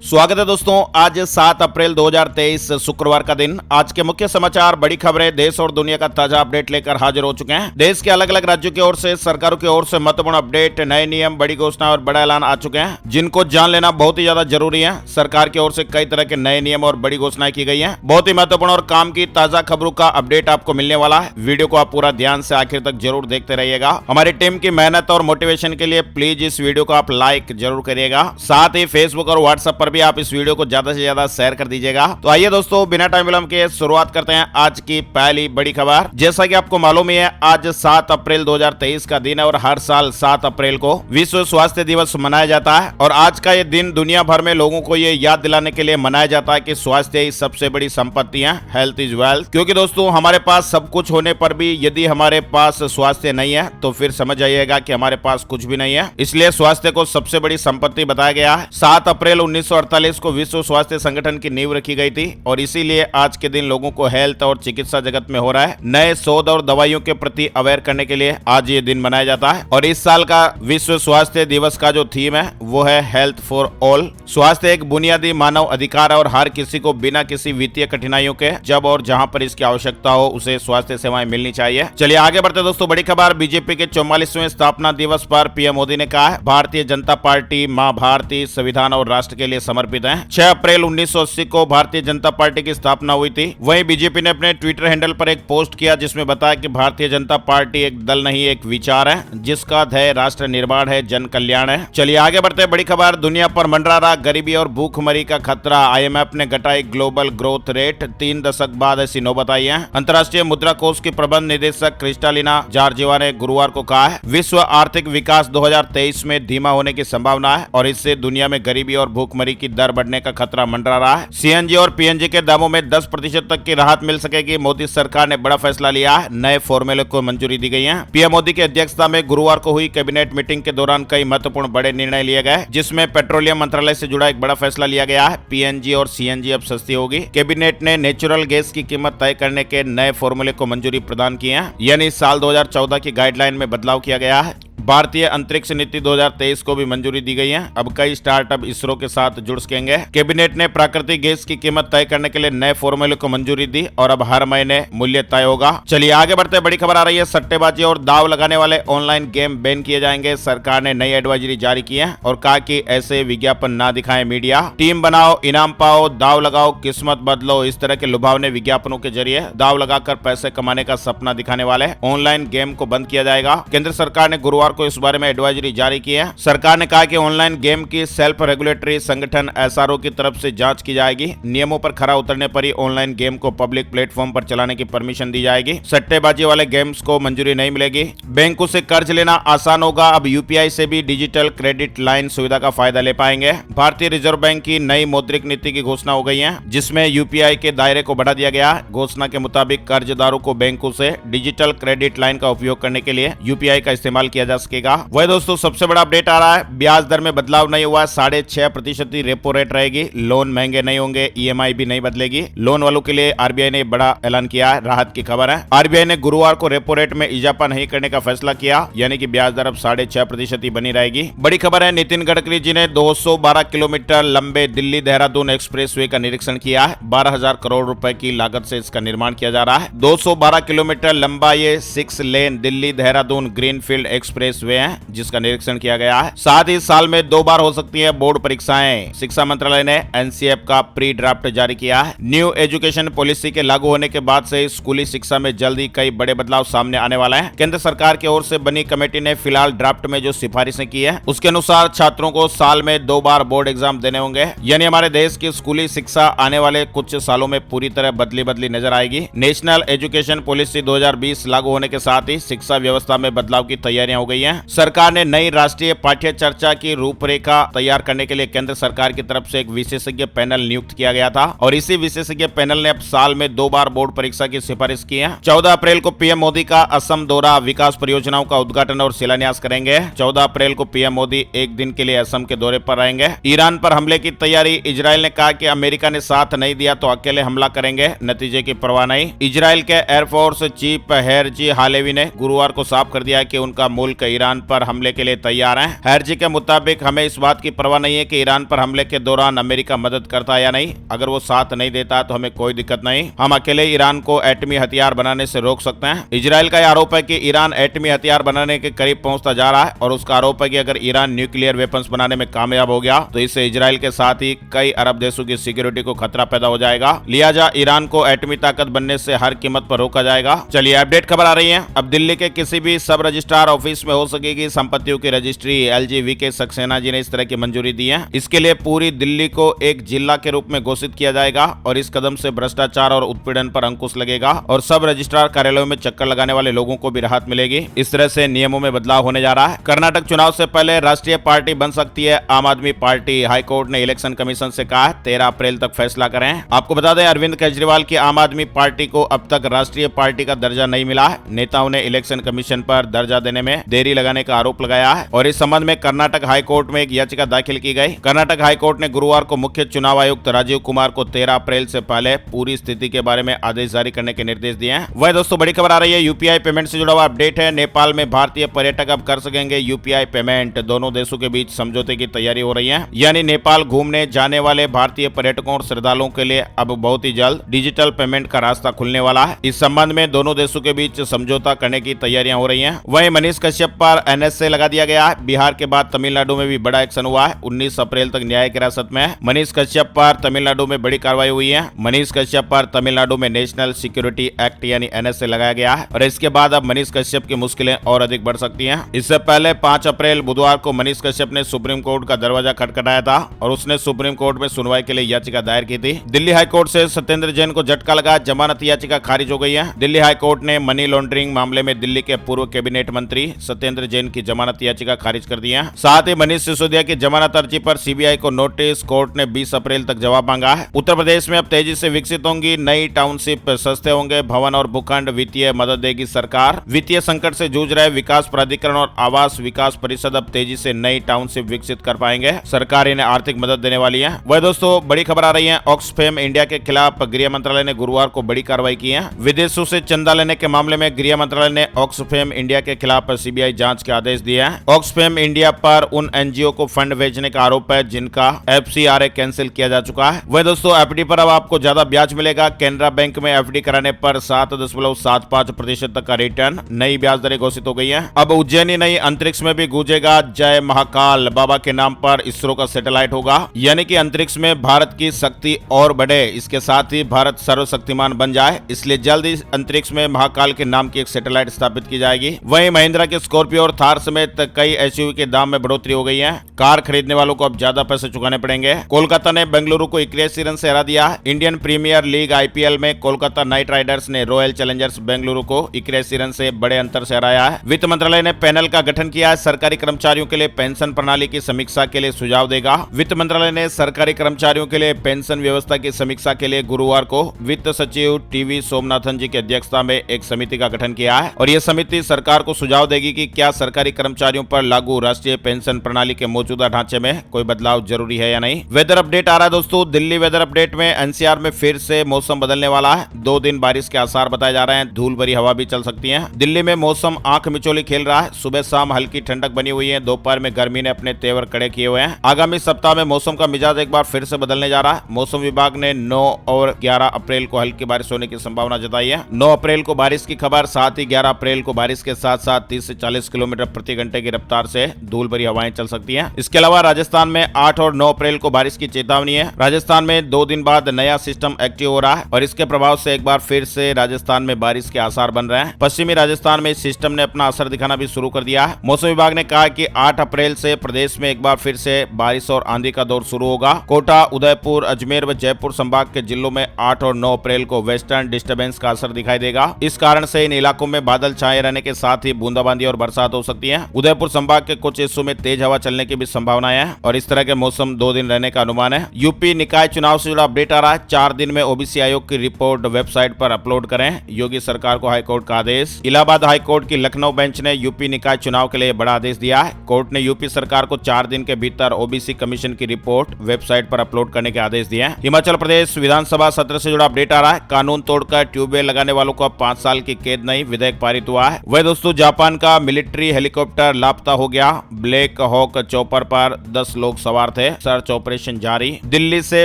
स्वागत है दोस्तों। आज 7 अप्रैल 2023 शुक्रवार का दिन। आज के मुख्य समाचार, बड़ी खबरें, देश और दुनिया का ताजा अपडेट लेकर हाजिर हो चुके हैं। देश के अलग अलग राज्यों की ओर से, सरकारों की ओर से महत्वपूर्ण अपडेट, नए नियम, बड़ी घोषणा और बड़ा ऐलान आ चुके हैं, जिनको जान लेना बहुत ही ज्यादा जरूरी है। सरकार की ओर से कई तरह के नए नियम और बड़ी घोषणाएं की गई है। बहुत ही महत्वपूर्ण और काम की ताजा खबरों का अपडेट आपको मिलने वाला है। वीडियो को आप पूरा ध्यान से आखिर तक जरूर देखते रहिएगा। हमारी टीम की मेहनत और मोटिवेशन के लिए प्लीज इस वीडियो को आप लाइक जरूर करिएगा। साथ ही फेसबुक और व्हाट्सएप पर भी आप इस वीडियो को ज्यादा से ज्यादा शेयर कर दीजिएगा। तो आइए दोस्तों, बिना टाइम विलंब के शुरुआत करते हैं आज की पहली बड़ी खबर। जैसा कि आपको मालूम ही है, आज 7 अप्रैल 2023 का दिन है और हर साल 7 अप्रैल को विश्व स्वास्थ्य दिवस मनाया जाता है। और आज का ये दिन दुनिया भर में लोगों को ये याद दिलाने के लिए मनाया जाता है कि स्वास्थ्य ही सबसे बड़ी संपत्ति है। Health is wealth. क्योंकि दोस्तों, हमारे पास सब कुछ होने पर भी यदि हमारे पास स्वास्थ्य नहीं है तो फिर समझ आइएगा कि हमारे पास कुछ भी नहीं है। इसलिए स्वास्थ्य को सबसे बड़ी संपत्ति बताया गया है। 7 अप्रैल 1948 को विश्व स्वास्थ्य संगठन की नींव रखी गई थी और इसीलिए आज के दिन लोगों को हेल्थ और चिकित्सा जगत में हो रहा है नए शोध और दवाइयों के प्रति अवेयर करने के लिए आज ये दिन मनाया जाता है। और इस साल का विश्व स्वास्थ्य दिवस का जो थीम है वो है हेल्थ फॉर ऑल। स्वास्थ्य एक बुनियादी मानव अधिकार है और हर किसी को बिना किसी वित्तीय कठिनाइयों के जब और जहां पर इसकी आवश्यकता हो उसे स्वास्थ्य सेवाएं मिलनी चाहिए। चलिए आगे बढ़ते दोस्तों। बड़ी खबर, बीजेपी के 44वें स्थापना दिवस पर पीएम मोदी ने कहा है, भारतीय जनता पार्टी मां भारती, संविधान और राष्ट्र के लिए समर्पित है। 6 अप्रैल 1980 को भारतीय जनता पार्टी की स्थापना हुई थी। वहीं बीजेपी ने अपने ट्विटर हैंडल पर एक पोस्ट किया जिसमें बताया कि भारतीय जनता पार्टी एक दल नहीं, एक विचार है जिसका ध्येय राष्ट्र निर्माण है, जन कल्याण है। चलिए आगे बढ़ते। बड़ी खबर, दुनिया पर मंडरा रहा गरीबी और भूखमरी का खतरा। आईएमएफ ने घटाई ग्लोबल ग्रोथ रेट। 3 दशक बाद ऐसी नौबत आई है। अंतर्राष्ट्रीय मुद्रा कोष की प्रबंध निदेशक क्रिस्टालिना जॉर्जिवा ने गुरुवार को कहा है, विश्व आर्थिक विकास 2023 में धीमा होने की संभावना है और इससे दुनिया में गरीबी और भूखमरी की दर बढ़ने का खतरा मंडरा रहा है। सीएनजी और पीएनजी के दामों में 10% तक की राहत मिल सकेगी। मोदी सरकार ने बड़ा फैसला लिया है, नए फॉर्मूले को मंजूरी दी गई है। पीएम मोदी की अध्यक्षता में गुरुवार को हुई कैबिनेट मीटिंग के दौरान कई महत्वपूर्ण बड़े निर्णय लिए गए, जिसमें पेट्रोलियम मंत्रालय से जुड़ा एक बड़ा फैसला लिया गया है। पीएनजी और सीएनजी अब सस्ती होगी। कैबिनेट ने नेचुरल गैस की कीमत तय करने के नए फॉर्मूले को मंजूरी प्रदान की है, यानी साल 2014 की गाइडलाइन में बदलाव किया गया है। भारतीय अंतरिक्ष नीति 2023 को भी मंजूरी दी गई है। अब कई स्टार्टअप इसरो के साथ जुड़ सकेंगे। कैबिनेट ने प्राकृतिक गैस की कीमत तय करने के लिए नए फॉर्मूले को मंजूरी दी और अब हर महीने मूल्य तय होगा। चलिए आगे बढ़ते। बड़ी खबर आ रही है, सट्टेबाजी और दाव लगाने वाले ऑनलाइन गेम बैन किए जाएंगे। सरकार ने नई एडवाइजरी जारी की है और कहा कि ऐसे विज्ञापन ना दिखाएं मीडिया। टीम बनाओ, इनाम पाओ, दाव लगाओ, किस्मत बदलो, इस तरह के लुभावने विज्ञापनों के जरिए दाव लगाकर पैसे कमाने का सपना दिखाने वाले ऑनलाइन गेम को बंद किया जाएगा। केंद्र सरकार ने गुरुवार को इस बारे में एडवाइजरी जारी की है। सरकार ने कहा कि ऑनलाइन गेम की सेल्फ रेगुलेटरी संगठन एसआरओ की तरफ से जांच की जाएगी। नियमों पर खरा उतरने पर ही ऑनलाइन गेम को पब्लिक प्लेटफॉर्म पर चलाने की परमिशन दी जाएगी। सट्टेबाजी वाले गेम्स को मंजूरी नहीं मिलेगी। बैंकों से कर्ज लेना आसान होगा। अब यूपीआई से भी डिजिटल क्रेडिट लाइन सुविधा का फायदा ले पाएंगे। भारतीय रिजर्व बैंक की नई मौद्रिक नीति की घोषणा हो गई है, जिसमें यूपीआई के दायरे को बढ़ा दिया गया। घोषणा के मुताबिक कर्जदारोरों को बैंकों से डिजिटल क्रेडिट लाइन का उपयोग करने के लिए यूपीआई का इस्तेमाल किया जा सकेगा। वह दोस्तों, सबसे बड़ा अपडेट आ रहा है, ब्याज दर में बदलाव नहीं हुआ। 6.5% ही रेपो रेट रहेगी। लोन महंगे नहीं होंगे, ईएमआई भी नहीं बदलेगी। लोन वालों के लिए आरबीआई ने बड़ा ऐलान किया है, राहत की खबर है। आरबीआई ने गुरुवार को रेपो रेट में इजाफा नहीं करने का फैसला किया, यानी कि ब्याज दर अब 6.5% ही बनी रहेगी। बड़ी खबर है, नितिन गडकरी जी ने 212 किलोमीटर लंबे दिल्ली देहरादून एक्सप्रेसवे का निरीक्षण किया है। 12,000 करोड़ रुपए की लागत से इसका निर्माण किया जा रहा है। 212 किलोमीटर लंबा ये 6 लेन दिल्ली देहरादून ग्रीनफील्ड एक्सप्रेसवे है, जिसका निरीक्षण किया गया है। साथ ही साल में 2 बार हो सकती है बोर्ड परीक्षाएं। शिक्षा मंत्रालय ने एनसीएफ का प्री ड्राफ्ट जारी किया है। न्यू एजुकेशन पॉलिसी के लागू होने के बाद से स्कूली शिक्षा में जल्दी कई बड़े बदलाव सामने आने वाले हैं। केंद्र सरकार की ओर से बनी कमेटी ने फिलहाल ड्राफ्ट में जो सिफारिशें की है उसके अनुसार छात्रों को साल में 2 बार बोर्ड एग्जाम देने होंगे, यानी हमारे देश की स्कूली शिक्षा आने वाले कुछ सालों में पूरी तरह बदली नजर आएगी। नेशनल एजुकेशन पॉलिसी 2020 लागू होने के साथ ही शिक्षा व्यवस्था में बदलाव की तैयारियां हो गई हैं। सरकार ने नई राष्ट्रीय पाठ्य चर्चा की रूपरेखा तैयार करने के लिए केंद्र सरकार की तरफ से एक विशेषज्ञ पैनल नियुक्त किया गया था और इसी विशेषज्ञ पैनल ने अब साल में 2 बार बोर्ड परीक्षा की सिफारिश की है। 14 अप्रैल को पीएम मोदी का असम दौरा, विकास परियोजनाओं का उद्घाटन और शिलान्यास करेंगे। 14 अप्रैल को पीएम मोदी एक दिन के लिए असम के दौरे पर रहेंगे। ईरान पर हमले की तैयारी, इजराइल ने कहा कि अमेरिका ने साथ नहीं दिया तो अकेले हमला करेंगे, नतीजे की परवाह नहीं। इजराइल के एयरफोर्स चीफ हेरजी हालेवी ने गुरुवार को साफ कर दिया कि उनका मूल मुल्क ईरान पर हमले के लिए तैयार हैं। हैरजी के मुताबिक हमें इस बात की परवाह नहीं है कि ईरान पर हमले के दौरान अमेरिका मदद करता है या नहीं। अगर वो साथ नहीं देता तो हमें कोई दिक्कत नहीं, हम अकेले ईरान को एटमी हथियार बनाने से रोक सकते हैं। इजराइल का आरोप है कि ईरान एटमी हथियार बनाने के करीब पहुंचता जा रहा है और उसका आरोप है कि अगर ईरान न्यूक्लियर वेपन्स बनाने में कामयाब हो गया तो इससे इजराइल के साथ ही कई अरब देशों की सिक्योरिटी को खतरा पैदा हो जाएगा। लिहाजा ईरान को एटमी ताकत बनने से हर कीमत पर रोका जाएगा। चलिए अपडेट खबर आ रही है। अब दिल्ली के किसी भी सब रजिस्ट्रार ऑफिस में हो सकेगी संपत्तियों की रजिस्ट्री। एलजी के सक्सेना जी ने इस तरह की मंजूरी दी है। इसके लिए पूरी दिल्ली को एक जिला के रूप में घोषित किया जाएगा और इस कदम से भ्रष्टाचार और उत्पीड़न पर अंकुश लगेगा और सब रजिस्ट्रार कार्यालयों में चक्कर लगाने वाले लोगों को भी राहत मिलेगी। इस तरह से नियमों में बदलाव होने जा रहा है। कर्नाटक चुनाव से पहले राष्ट्रीय पार्टी बन सकती है आम आदमी पार्टी। हाईकोर्ट ने इलेक्शन कमीशन से कहा है 13 अप्रैल तक फैसला करें। आपको बता दें अरविंद केजरीवाल की आम आदमी पार्टी को अब तक राष्ट्रीय पार्टी का दर्जा नहीं मिला है। नेताओं ने इलेक्शन कमीशन पर दर्जा देने में देरी लगाने का आरोप लगाया है और इस संबंध में कर्नाटक हाईकोर्ट में एक याचिका दाखिल की गई। कर्नाटक हाईकोर्ट ने गुरुवार को मुख्य चुनाव आयुक्त राजीव कुमार को 13 अप्रैल से पहले पूरी स्थिति के बारे में आदेश जारी करने के निर्देश दिए हैं। वह दोस्तों बड़ी खबर आ रही है, यूपीआई पेमेंट से जुड़ा हुआ अपडेट है। नेपाल में भारतीय पर्यटक अब कर सकेंगे यूपीआई पेमेंट। दोनों देशों के बीच समझौते की तैयारी हो रही है, यानी नेपाल घूमने जाने वाले भारतीय पर्यटकों और श्रद्धालुओं के लिए अब बहुत ही जल्द डिजिटल पेमेंट का रास्ता खुलने वाला है। इस संबंध में दोनों देशों के बीच समझौता करने की तैयारियां हो रही हैं। वहीं मनीष कश्यप पर एनएसए लगा दिया गया है। बिहार के बाद तमिलनाडु में भी बड़ा एक्शन हुआ है। 19 अप्रैल तक न्यायिक हिरासत में है। मनीष कश्यप पर तमिलनाडु में बड़ी कार्रवाई हुई है। मनीष कश्यप पर तमिलनाडु में नेशनल सिक्योरिटी एक्ट यानी एनएसए लगाया गया है और इसके बाद अब मनीष कश्यप की मुश्किलें और अधिक बढ़ सकती हैं। इससे पहले 5 अप्रैल बुधवार को मनीष कश्यप ने सुप्रीम कोर्ट का दरवाजा खटखटाया था और उसने सुप्रीम कोर्ट में सुनवाई के लिए याचिका दायर की थी। दिल्ली हाईकोर्ट से सत्येंद्र जैन को झटका लगा, जमानत याचिका खारिज हो गई है। दिल्ली हाईकोर्ट ने मनी लॉन्ड्रिंग मामले में दिल्ली के पूर्व कैबिनेट मंत्री सत्येंद्र जैन की जमानत याचिका खारिज कर दी है। साथ ही मनीष सिसोदिया की जमानत अर्जी पर सीबीआई को नोटिस। कोर्ट ने 20 अप्रैल तक जवाब मांगा है। उत्तर प्रदेश में अब तेजी से विकसित होंगी नई टाउनशिप, सस्ते होंगे भवन और भूखंड, वित्तीय मदद देगी सरकार। वित्तीय संकट से जूझ रहे विकास प्राधिकरण और आवास विकास परिषद अब तेजी से नई टाउनशिप विकसित कर पाएंगे। सरकार इन्हें आर्थिक मदद देने वाली है। वह दोस्तों बड़ी खबर आ रही है, ऑक्सफैम इंडिया के खिलाफ गृह मंत्रालय ने गुरुवार को बड़ी कार्रवाई की है। विदेशों से चंदा लेने के मामले में गृह मंत्रालय ने ऑक्सफैम इंडिया के खिलाफ सीबीआई जांच के आदेश दिए हैं। ऑक्सफैम इंडिया पर उन एनजीओ को फंड भेजने का आरोप है जिनका एफसीआरए कैंसिल किया जा चुका है। वह दोस्तों एफडी पर अब आपको ज्यादा ब्याज मिलेगा। कैनरा बैंक में एफडी कराने पर 7.75% तक का रिटर्न। नई ब्याज दरें घोषित हो गई है। अब उज्जैनी नई अंतरिक्ष में भी गूंजेगा जय महाकाल। बाबा के नाम पर इसरो का सैटेलाइट होगा, यानी कि अंतरिक्ष में भारत की शक्ति और बढ़े, इसके साथ ही भारत सर्वशक्तिमान बन जाए। इसलिए जल्द ही अंतरिक्ष में महाकाल के नाम की एक सैटेलाइट स्थापित की जाएगी। वहीं महिंद्रा के स्कॉर्पियो और थार समेत कई एसयूवी के दाम में बढ़ोतरी हो गई है। कार खरीदने वालों को अब ज्यादा पैसे चुकाने पड़ेंगे। कोलकाता ने बेंगलुरु को 81 रन से हरा दिया। इंडियन प्रीमियर लीग आईपीएल में कोलकाता नाइट राइडर्स ने रॉयल चैलेंजर्स बेंगलुरु को 81 रन से बड़े अंतर से हराया है। वित्त मंत्रालय ने पैनल का गठन किया है। सरकारी कर्मचारियों के लिए पेंशन प्रणाली की समीक्षा के लिए सुझाव देगा। वित्त मंत्रालय ने सरकारी कर्मचारियों के लिए पेंशन व्यवस्था की समीक्षा के लिए गुरुवार को वित्त सचिव टीवी सोमनाथन जी की अध्यक्षता में एक समिति का गठन किया है और यह समिति सरकार को सुझाव देगी कि क्या सरकारी कर्मचारियों पर लागू राष्ट्रीय पेंशन प्रणाली के मौजूदा ढांचे में कोई बदलाव जरूरी है या नहीं। वेदर अपडेट आ रहा है दोस्तों। दिल्ली वेदर अपडेट में एनसीआर में फिर से मौसम बदलने वाला है। 2 दिन बारिश के आसार बताए जा रहे हैं। धूल भरी हवा भी चल सकती है। दिल्ली में मौसम आंख मिचौली खेल रहा है। सुबह शाम हल्की ठंडक बनी हुई है। दोपहर में गर्मी ने अपने तेवर कड़े किए हुए हैं। आगामी सप्ताह में मौसम का मिजाज एक बार फिर से बदलने जा रहा है। मौसम विभाग ने 9 और 11 अप्रैल को हल्की बारिश होने की संभावना जताई है। 9 अप्रैल को बारिश की खबर, साथ ही 11 अप्रैल को बारिश के साथ साथ 30 से 40 किलोमीटर प्रति घंटे की रफ्तार से धूल भरी हवाएं चल सकती हैं। इसके अलावा राजस्थान में 8 और 9 अप्रैल को बारिश की चेतावनी है। राजस्थान में 2 दिन बाद नया सिस्टम एक्टिव हो रहा है और इसके प्रभाव से एक बार फिर से राजस्थान में बारिश के आसार बन रहे हैं। पश्चिमी राजस्थान में इस सिस्टम ने अपना असर दिखाना भी शुरू कर दिया है। मौसम विभाग ने कहा कि 8 अप्रैल से प्रदेश में एक बार फिर से बारिश और आंधी का दौर शुरू होगा। कोटा, उदयपुर, अजमेर व जयपुर संभाग के जिलों में 8 और 9 अप्रैल को वेस्टर्न डिस्टर्बेंस का असर दिखाई देगा। इस कारण से इन इलाकों में बादल छाए रहने के साथ ही बूंदाबांदी और बरसात हो सकती है। उदयपुर संभाग के कुछ हिस्सों में तेज हवा चलने की भी संभावनाएं हैं और इस तरह के मौसम 2 दिन रहने का अनुमान है। यूपी निकाय चुनाव से जुड़ा अपडेट आ रहा है। 4 दिन में ओबीसी आयोग की रिपोर्ट वेबसाइट पर अपलोड करें, योगी सरकार को हाईकोर्ट का आदेश। इलाहाबाद हाईकोर्ट की लखनऊ बेंच ने यूपी निकाय चुनाव के लिए बड़ा आदेश दिया है। कोर्ट ने यूपी सरकार को 4 दिन के भीतर ओबीसी कमीशन की रिपोर्ट वेबसाइट पर अपलोड करने के आदेश दिए हैं। हिमाचल प्रदेश विधानसभा सत्र से जुड़ा अपडेट आ रहा है। कानून तोड़कर ट्यूबवेल लगाने वालों को अब 5 साल की कैद नहीं, विधेयक पारित हुआ है। वह दोस्तों जापान का मिलिट्री हेलीकॉप्टर लापता हो गया। ब्लैक हॉक चॉपर पर 10 लोग सवार थे। सर्च ऑपरेशन जारी। दिल्ली से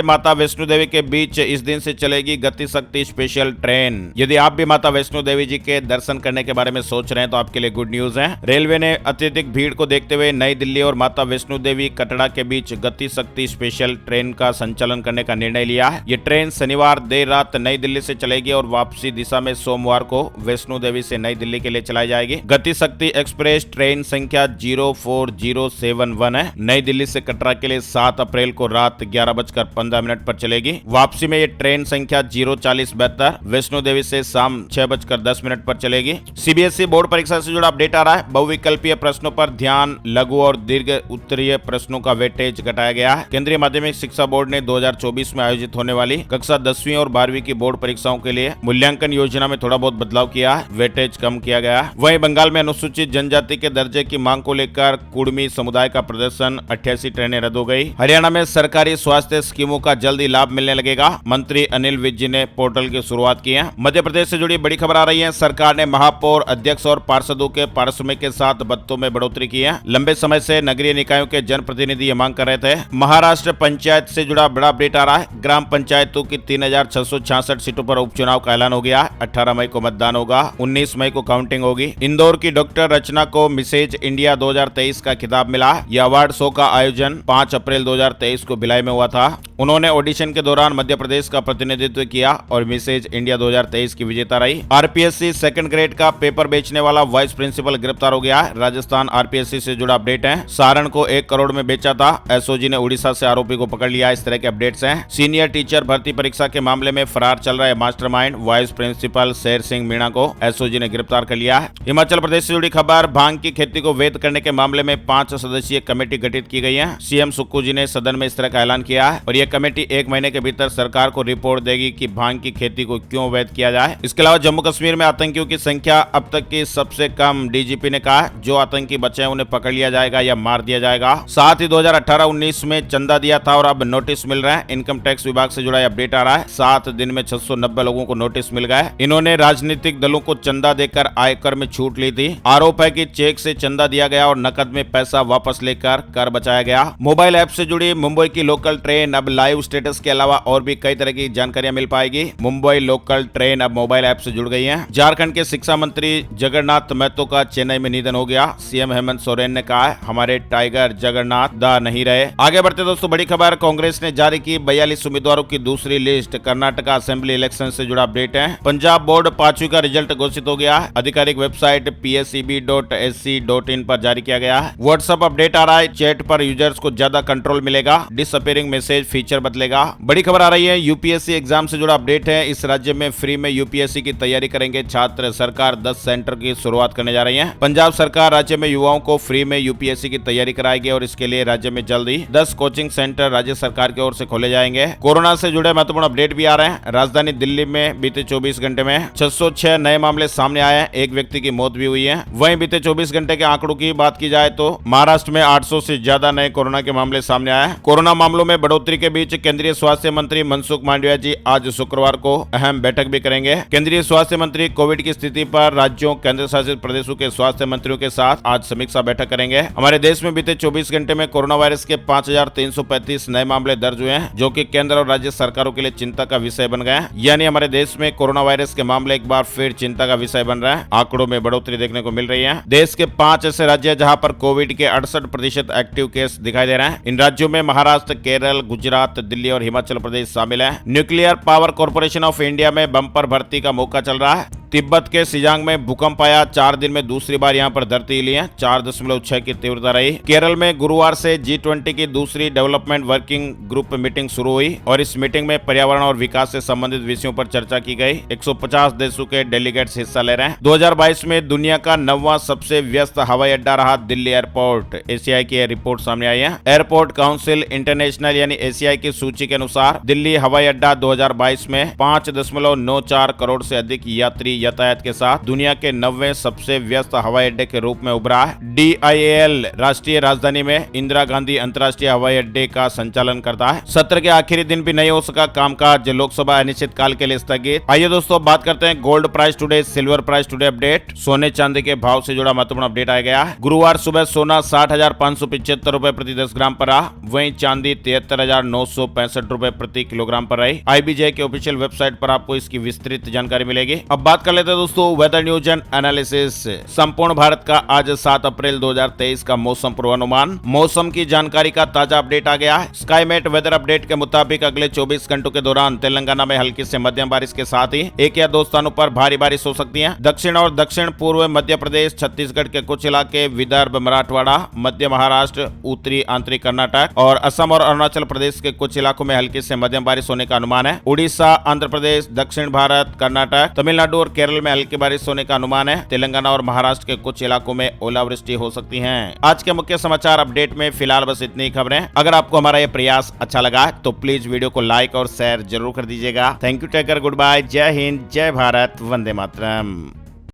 माता वैष्णो देवी के बीच इस दिन से चलेगी गति शक्ति स्पेशल ट्रेन। यदि आप भी माता वैष्णो देवी जी के दर्शन करने के बारे में सोच रहे हैं तो आपके लिए गुड न्यूज है। रेलवे ने अत्यधिक भीड़ को देखते हुए नई दिल्ली और माता वैष्णो देवी कटरा के बीच गति शक्ति स्पेशल ट्रेन का संचालन करने का निर्णय लिया है। ये ट्रेन शनिवार देर रात नई दिल्ली से चलेगी और वापसी दिशा में सोमवार को वैष्णो देवी से नई दिल्ली के लिए चलाई जाएगी। गति शक्ति एक्सप्रेस ट्रेन संख्या 04071 है। नई दिल्ली से कटरा के लिए 7 अप्रैल को रात 11:15 पर चलेगी। वापसी में ये ट्रेन संख्या 04072 वैष्णो देवी से शाम 6:10 पर चलेगी। सीबीएसई बोर्ड परीक्षा से जुड़ा अपडेट आ रहा है। बहुविकल्पीय प्रश्नों पर ध्यान, लघु और दीर्घ उत्तरीय प्रश्नों का वेटेज घटाया गया है। केंद्रीय माध्यमिक शिक्षा बोर्ड ने 2024 में आयोजित होने वाली कक्षा 10वीं और 12वीं की बोर्ड परीक्षाओं के लिए मूल्यांकन योजना में थोड़ा बहुत बदलाव किया है। वेटेज कम किया गया। वहीं बंगाल में अनुसूचित जनजाति के दर्जे की मांग को लेकर कुड़मी समुदाय का प्रदर्शन, 88 ट्रेनें रद्द हो गई। हरियाणा में सरकारी स्वास्थ्य स्कीमों का जल्दी लाभ मिलने लगेगा। मंत्री अनिल विज जी ने पोर्टल की शुरुआत की है। मध्य प्रदेश से जुड़ी बड़ी खबर आ रही है। सरकार ने महापौर, अध्यक्ष और पार्षदों के पारिश्रमिक के साथ भत्तों में बढ़ोतरी की है। लंबे समय से नगरीय निकायों के जनप्रतिनिधि ये मांग कर रहे थे। महाराष्ट्र पंचायत से जुड़ा बड़ा अपडेट आ रहा है। ग्राम पंचायतों की 3666 सीटों पर उपचुनाव का ऐलान हो गया। 18 मई को मतदान होगा, 19 मई को काउंटिंग होगी। इंदौर की डॉक्टर रचना को मिसेज इंडिया 2023 का खिताब मिला। यह अवार्ड शो का आयोजन 5 अप्रैल 2023 को भिलाई में हुआ था। उन्होंने ऑडिशन के दौरान मध्य प्रदेश का प्रतिनिधित्व किया और मिसेज इंडिया 2023 की विजेता रही। आरपीएससी सेकंड ग्रेड का पेपर बेचने वाला वाइस प्रिंसिपल गिरफ्तार हो गया है। राजस्थान आरपीएससी से जुड़ा अपडेट है। सारण को 1 करोड़ में बेचा था। एसओजी ने उड़ीसा से आरोपी को पकड़ लिया। इस तरह के अपडेट्स हैं। सीनियर टीचर भर्ती परीक्षा के मामले में फरार चल रहे mastermind vice principal Sher Singh Meena को एसओजी ने गिरफ्तार कर लिया है। हिमाचल प्रदेश से जुड़ी खबर, भांग की खेती को वैध करने के मामले में 5 सदस्यीय कमेटी गठित की गई है। सीएम सुक्खू जी ने सदन में इस तरह का ऐलान किया है और यह कमेटी 1 महीने के भीतर सरकार को रिपोर्ट देगी कि भांग की खेती को क्यों वैध किया जाए। इसके अलावा जम्मू कश्मीर में आतंकियों की संख्या अब तक की सबसे कम। डीजीपी ने कहा जो आतंकी बचे हैं उन्हें पकड़ लिया जाएगा या मार दिया जाएगा। साथ ही 2018-19 में चंदा दिया था और अब नोटिस मिल रहा है। इनकम टैक्स विभाग से जुड़ा अपडेट आ रहा है। 7 दिन में 690 लोगों को नोटिस मिल गए। इन्होंने राजनीतिक दलों को चंदा देकर आयकर में छूट ली थी। आरोप है कि चेक से चंदा दिया गया और नकद में पैसा वापस लेकर कर बचाया गया। मोबाइल ऐप से जुड़ी मुंबई की लोकल ट्रेन अब लाइव स्टेटस के अलावा और भी कई तरह की जानकारियां मिल पाएगी। मुंबई लोकल ट्रेन अब मोबाइल ऐप से जुड़ गई है। झारखंड के शिक्षा मंत्री जगन्नाथ महतो का चेन्नई में निधन हो गया। सीएम हेमंत सोरेन ने कहा हमारे टाइगर जगन्नाथ दा नहीं रहे। आगे बढ़ते दोस्तों, बड़ी खबर, कांग्रेस ने जारी की 42 उम्मीदवारों की दूसरी लिस्ट। कर्नाटक असेंबली इलेक्शन से जुड़ा अपडेट है। पंजाब बोर्ड 5वीं का रिजल्ट घोषित हो गया। आधिकारिक वेबसाइट pseb.sc.in पर जारी किया गया है। व्हाट्सएप अपडेट आ रहा है। चैट पर यूजर्स को ज्यादा कंट्रोल मिलेगा। डिसअपीयरिंग मैसेज फीचर बदलेगा। बड़ी खबर आ रही है। यूपीएससी एग्जाम से जुड़ा अपडेट है। इस राज्य में फ्री में यूपीएससी की तैयारी करेंगे छात्र। सरकार 10 सेंटर की शुरुआत करने जा रही है। पंजाब सरकार राज्य में युवाओं को फ्री में यूपीएससी की तैयारी कराएगी और इसके लिए राज्य में जल्द ही 10 कोचिंग सेंटर राज्य सरकार की ओर से खोले जाएंगे। कोरोना से जुड़े महत्वपूर्ण अपडेट भी आ रहे हैं। राजधानी दिल्ली में बीते 24 घंटे में 606 नए मामले सामने आए हैं। एक व्यक्ति की मौत भी हुई है। वहीं बीते 24 घंटे के आंकड़ों की बात की जाए तो महाराष्ट्र में 800 से ज्यादा नए कोरोना के मामले सामने आए हैं। कोरोना मामलों में बढ़ोतरी के बीच केंद्रीय स्वास्थ्य मंत्री मनसुख मांडविया जी आज शुक्रवार को अहम बैठक भी करेंगे। केंद्रीय स्वास्थ्य मंत्री कोविड की स्थिति पर राज्यों, केंद्र शासित प्रदेशों के स्वास्थ्य मंत्रियों के साथ आज समीक्षा बैठक करेंगे। हमारे देश में बीते 24 घंटे में कोरोना वायरस के 5335 नए मामले दर्ज हुए हैं, जो कि केंद्र और राज्य सरकारों के लिए चिंता का विषय बन गए हैं। यानी हमारे देश में कोरोना वायरस के मामले एक बार फिर चिंता का विषय बन रहा है। आंकड़ों में बढ़ोतरी देखने को मिल रही है। देश के 5 ऐसे राज्य जहां पर कोविड के 68% एक्टिव केस दिखाई दे रहे हैं। इन राज्यों में महाराष्ट्र, केरल, गुजरात, दिल्ली और हिमाचल प्रदेश शामिल है। Nuclear power corporation of India में बम्पर भर्ती का मौका चल रहा है। तिब्बत के सिजांग में भूकंप आया। 4 दिन में दूसरी बार यहां पर धरती हिली है। 4.6 की तीव्रता रही। केरल में गुरुवार से G20 की दूसरी डेवलपमेंट वर्किंग ग्रुप मीटिंग शुरू हुई और इस मीटिंग में पर्यावरण और विकास से संबंधित विषयों पर चर्चा की गई। 150 देशों के डेलीगेट्स हिस्सा ले रहे हैं। 2022 में दुनिया का 9वां सबसे व्यस्त हवाई अड्डा रहा दिल्ली एयरपोर्ट। एशियाई की रिपोर्ट सामने आई है। एयरपोर्ट काउंसिल इंटरनेशनल यानी एशियाई की सूची के अनुसार दिल्ली हवाई अड्डा 2022 में 5.94 करोड़ से अधिक यात्री यातायात के साथ दुनिया के 90वें सबसे व्यस्त हवाई अड्डे के रूप में उभरा है। DIAL राष्ट्रीय राजधानी में इंदिरा गांधी अंतर्राष्ट्रीय हवाई अड्डे का संचालन करता है। सत्र के आखिरी दिन भी नहीं हो सका कामकाज, लोकसभा अनिश्चित काल के लिए स्थगित। आइए दोस्तों बात करते हैं gold price today, silver price today update. सोने चांदी के भाव से जुड़ा महत्वपूर्ण अपडेट आ गया है। गुरुवार सुबह सोना 60,575 रुपए प्रति 10 ग्राम पर रहा, वहीं चांदी 73,965 रुपए प्रति किलोग्राम पर रही। IBJ के ऑफिशियल वेबसाइट पर आपको इसकी विस्तृत जानकारी मिलेगी। अब बात कर लेते हैं दोस्तों वेदर न्यूज एंड एनालिसिस। संपूर्ण भारत का आज 7 अप्रैल 2023 का मौसम पूर्वानुमान, मौसम की जानकारी का ताजा अपडेट आ गया है। स्काईमेट वेदर अपडेट के मुताबिक अगले 24 घंटों के दौरान तेलंगाना में हल्की से मध्यम बारिश के साथ ही एक या दो स्थानों पर भारी बारिश हो सकती है। दक्षिण और दक्षिण पूर्व मध्य प्रदेश, छत्तीसगढ़ के कुछ इलाके, विदर्भ, मराठवाड़ा, मध्य महाराष्ट्र, उत्तरी आंतरिक कर्नाटक और असम और अरुणाचल प्रदेश के कुछ इलाकों में हल्की से मध्यम बारिश होने का अनुमान है। उड़ीसा, आंध्र प्रदेश, दक्षिण भारत, कर्नाटक, तमिलनाडु और केरल में हल्की बारिश होने का अनुमान है। तेलंगाना और महाराष्ट्र के कुछ इलाकों में ओलावृष्टि हो सकती है। आज के मुख्य समाचार अपडेट में फिलहाल बस इतनी खबरें। अगर आपको हमारा यह प्रयास अच्छा लगा तो प्लीज वीडियो को लाइक और शेयर जरूर कर दीजिएगा। Thank you, take care, good bye, जय हिंद, जय भारत, वंदे मातरम।